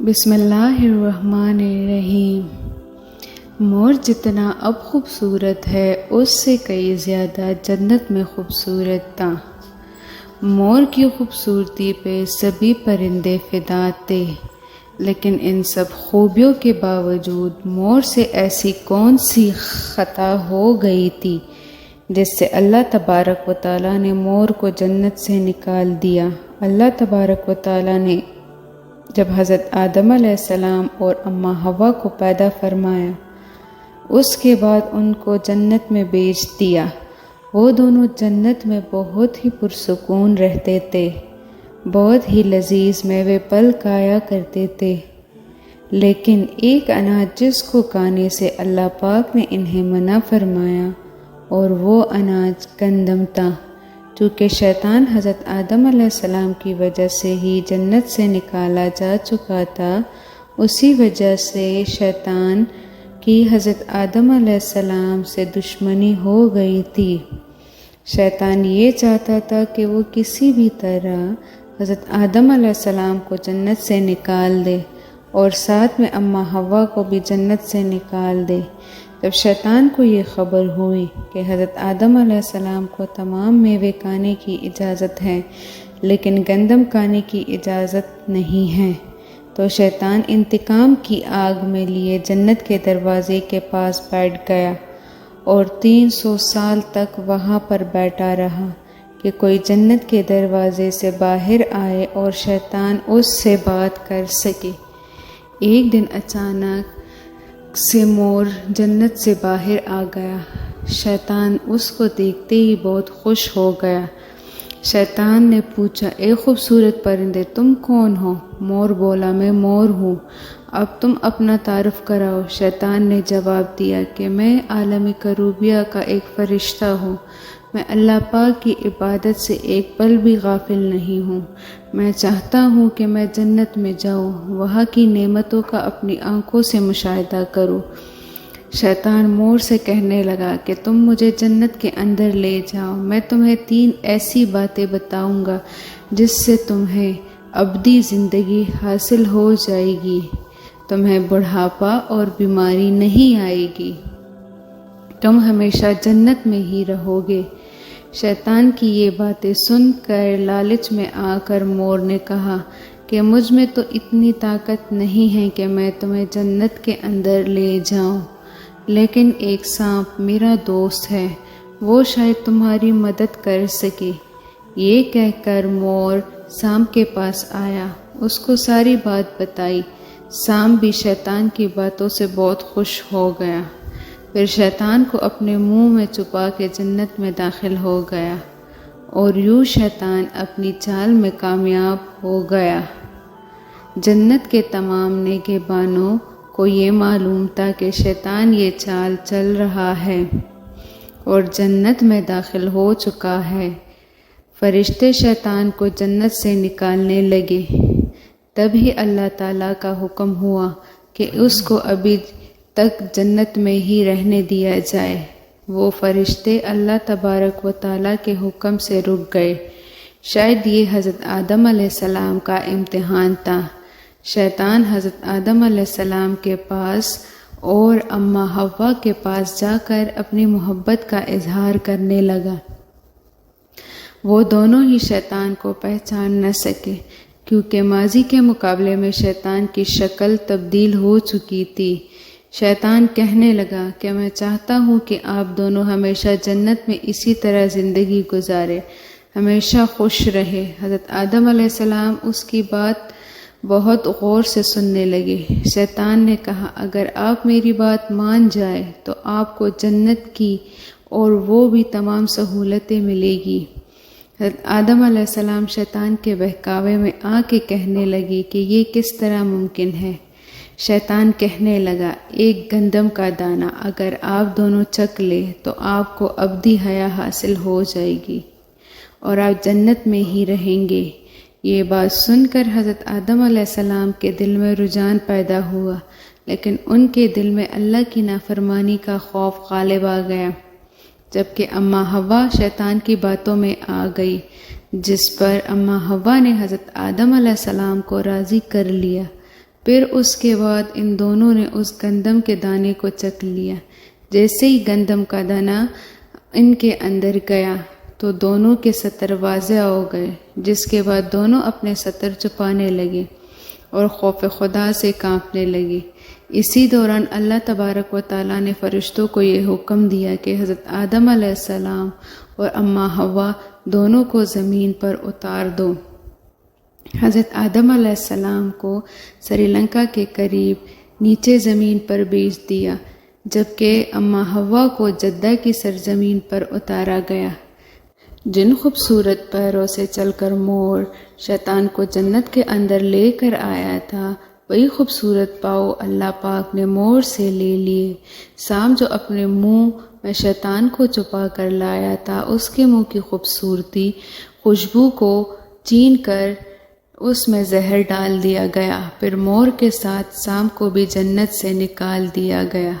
بسم اللہ الرحمن الرحیم۔ مور جتنا اب خوبصورت ہے اس سے کئی زیادہ جنت میں خوبصورت تھا۔ مور کی خوبصورتی پہ سبھی پرندے فدا تھے، لیکن ان سب خوبیوں کے باوجود مور سے ایسی کون سی خطا ہو گئی تھی جس سے اللہ تبارک و تعالیٰ نے مور کو جنت سے نکال دیا۔ اللہ تبارک و تعالیٰ نے جب حضرت آدم علیہ السلام اور اماں حوا کو پیدا فرمایا، اس کے بعد ان کو جنت میں بھیج دیا۔ وہ دونوں جنت میں بہت ہی پرسکون رہتے تھے، بہت ہی لذیذ میوے پھل کھایا کرتے تھے، لیکن ایک اناج جس کو کھانے سے اللہ پاک نے انہیں منع فرمایا اور وہ اناج گندم تھا۔ چونکہ شیطان حضرت آدم علیہ السلام کی وجہ سے ہی جنت سے نکالا جا چکا تھا، اسی وجہ سے شیطان کی حضرت آدم علیہ السلام سے دشمنی ہو گئی تھی۔ شیطان یہ چاہتا تھا کہ وہ کسی بھی طرح حضرت آدم علیہ السلام کو جنت سے نکال دے اور ساتھ میں اماں حوا کو بھی جنت سے نکال دے۔ جب شیطان کو یہ خبر ہوئی کہ حضرت آدم علیہ السلام کو تمام میوے کھانے کی اجازت ہے لیکن گندم کھانے کی اجازت نہیں ہے، تو شیطان انتقام کی آگ میں لیے جنت کے دروازے کے پاس بیٹھ گیا اور 300 سال تک وہاں پر بیٹھا رہا کہ کوئی جنت کے دروازے سے باہر آئے اور شیطان اس سے بات کر سکے۔ ایک دن اچانک سے مور جنت سے باہر آ گیا۔ شیطان اس کو دیکھتے ہی بہت خوش ہو گیا۔ شیطان نے پوچھا، اے خوبصورت پرندے، تم کون ہو؟ مور بولا، میں مور ہوں، اب تم اپنا تعارف کراؤ۔ شیطان نے جواب دیا کہ میں عالم کروبیہ کا ایک فرشتہ ہوں، میں اللہ پاک کی عبادت سے ایک پل بھی غافل نہیں ہوں، میں چاہتا ہوں کہ میں جنت میں جاؤں، وہاں کی نعمتوں کا اپنی آنکھوں سے مشاہدہ کروں۔ شیطان مور سے کہنے لگا کہ تم مجھے جنت کے اندر لے جاؤ، میں تمہیں 3 ایسی باتیں بتاؤں گا جس سے تمہیں ابدی زندگی حاصل ہو جائے گی، تمہیں بڑھاپا اور بیماری نہیں آئے گی، تم ہمیشہ جنت میں ہی رہو گے۔ شیطان کی یہ باتیں سن کر لالچ میں آ کر مور نے کہا کہ مجھ میں تو اتنی طاقت نہیں ہے کہ میں تمہیں جنت کے اندر لے جاؤں، لیکن ایک سانپ میرا دوست ہے، وہ شاید تمہاری مدد کر سکے۔ یہ کہہ کر مور سانپ کے پاس آیا، اس کو ساری بات بتائی۔ سانپ بھی شیطان کی باتوں سے بہت خوش ہو گیا، پھر شیطان کو اپنے منہ میں چھپا کے جنت میں داخل ہو گیا اور یوں شیطان اپنی چال میں کامیاب ہو گیا۔ جنت کے تمام نگہبانوں کو یہ معلوم تھا کہ شیطان یہ چال چل رہا ہے اور جنت میں داخل ہو چکا ہے۔ فرشتے شیطان کو جنت سے نکالنے لگے، تبھی اللہ تعالیٰ کا حکم ہوا کہ اس کو ابھی تک جنت میں ہی رہنے دیا جائے۔ وہ فرشتے اللہ تبارک و تعالیٰ کے حکم سے رک گئے۔ شاید یہ حضرت آدم علیہ السلام کا امتحان تھا۔ شیطان حضرت آدم علیہ السلام کے پاس اور اماں حوا کے پاس جا کر اپنی محبت کا اظہار کرنے لگا۔ وہ دونوں ہی شیطان کو پہچان نہ سکے، کیونکہ ماضی کے مقابلے میں شیطان کی شکل تبدیل ہو چکی تھی۔ شیطان کہنے لگا کہ میں چاہتا ہوں کہ آپ دونوں ہمیشہ جنت میں اسی طرح زندگی گزارے، ہمیشہ خوش رہے۔ حضرت آدم علیہ السلام اس کی بات بہت غور سے سننے لگے۔ شیطان نے کہا، اگر آپ میری بات مان جائے تو آپ کو جنت کی اور وہ بھی تمام سہولتیں ملے گی۔ حضرت آدم علیہ السلام شیطان کے بہکاوے میں آ کے کہنے لگے کہ یہ کس طرح ممکن ہے۔ شیطان کہنے لگا، ایک گندم کا دانہ اگر آپ دونوں چکھ لے تو آپ کو ابدی حیات حاصل ہو جائے گی اور آپ جنت میں ہی رہیں گے۔ یہ بات سن کر حضرت آدم علیہ السلام کے دل میں رجحان پیدا ہوا، لیکن ان کے دل میں اللہ کی نافرمانی کا خوف غالب آ گیا۔ جبکہ اماں حوا شیطان کی باتوں میں آ گئی، جس پر اماں حوا نے حضرت آدم علیہ السلام کو راضی کر لیا۔ پھر اس کے بعد ان دونوں نے اس گندم کے دانے کو چکھ لیا۔ جیسے ہی گندم کا دانہ ان کے اندر گیا تو دونوں کے سطر واضح ہو گئے، جس کے بعد دونوں اپنے سطر چھپانے لگے اور خوف خدا سے کانپنے لگے۔ اسی دوران اللہ تبارک و تعالیٰ نے فرشتوں کو یہ حکم دیا کہ حضرت آدم علیہ السلام اور اماں حوا دونوں کو زمین پر اتار دو۔ حضرت آدم علیہ السلام کو سری لنکا کے قریب نیچے زمین پر بیچ دیا، جبکہ اماں حوا کو جدہ کی سرزمین پر اتارا گیا۔ جن خوبصورت پیروں سے چل کر مور شیطان کو جنت کے اندر لے کر آیا تھا، وہی خوبصورت پاؤں اللہ پاک نے مور سے لے لیے۔ سام جو اپنے منہ میں شیطان کو چھپا کر لایا تھا، اس کے منہ کی خوبصورتی خوشبو کو چین کر اس میں زہر ڈال دیا گیا۔ پھر مور کے ساتھ سام کو بھی جنت سے نکال دیا گیا۔